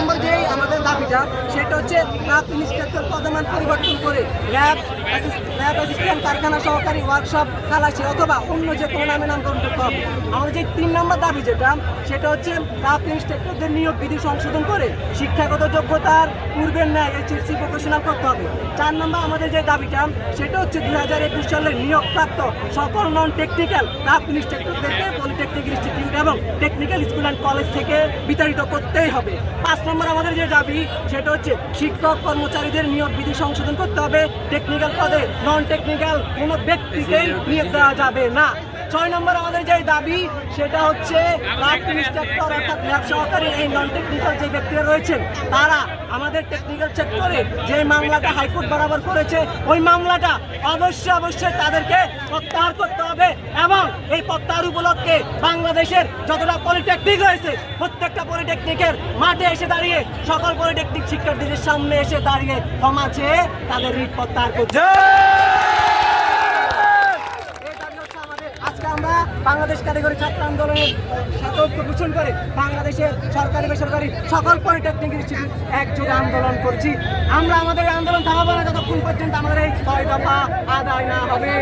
নম্বর যে আমাদের দাবিটা সেটা হচ্ছে ক্রাফট ইন্সট্রাক্টর পদমান পরিবর্তন করে ল্যাব অ্যাসিস্ট্যান্ট, কারখানা সহকারী, ওয়ার্কশপ, খালাসি অথবা অন্য যে কোনো নামে নামকরণ করতে হবে। আমাদের যে 3 নম্বর দাবি সেটা হচ্ছে ক্রাফট ইন্সট্রাক্টরদের নিয়োগ বিধি সংশোধন করে শিক্ষাগত যোগ্যতার পূর্বের ন্যায় HSC প্রফেশনাল করতে হবে। 4 নম্বর আমাদের যে দাবিটা সেটা হচ্ছে 2021 সালের নিয়োগপ্রাপ্ত সকল নন টেকনিক্যাল ক্রাফট ইন্সট্রাক্টরদেরকে পলিটেকনিক ইনস্টিটিউট এবং টেকনিক্যাল স্কুল অ্যান্ড কলেজ থেকে বিতাড়িত করতেই হবে। 5 নম্বর আমাদের যে দাবি সেটা হচ্ছে শিক্ষক কর্মচারীদের নিয়োগ বিধি সংশোধন করতে হবে। টেকনিক্যাল পদে নন টেকনিক্যাল কোনো ব্যক্তিকেই নিয়োগ দেওয়া যাবে না। 6 নম্বর আমাদের যে দাবি সেটা হচ্ছে ক্রাফট ইন্সট্রাক্টর অর্থাৎ ল্যাব সহকারী এই নন টেকনিক্যাল যে ব্যক্তিরা রয়েছেন তারা আমাদের টেকনিক্যাল সেক্টরে যে মামলাটা হাইকোর্ট বরাবর করেছে ওই মামলাটা অবশ্যই তাদেরকে প্রত্যাহার করতে হবে এবং এই প্রত্যাহার উপলক্ষে বাংলাদেশের যতটা পলিটেকনিক রয়েছে প্রত্যেকটা পলিটেকনিকের মাঠে এসে দাঁড়িয়ে সকল পলিটেকনিক শিক্ষার্থীদের সামনে এসে দাঁড়িয়ে ক্ষমা চেয়ে তাদের রিট প্রত্যাহার করছে। আজকে আমরা বাংলাদেশ কারিগরি ছাত্র আন্দোলনের সাথে ঐক্য পোষণ করে বাংলাদেশের সরকারি বেসরকারি সকল পলিটেকনিক ইনস্টিটিউট একযোগে আন্দোলন করছি। আমরা আমাদের আন্দোলন থামাবো না যতক্ষণ পর্যন্ত আমাদের এই 6 দফা আদায় না হবে।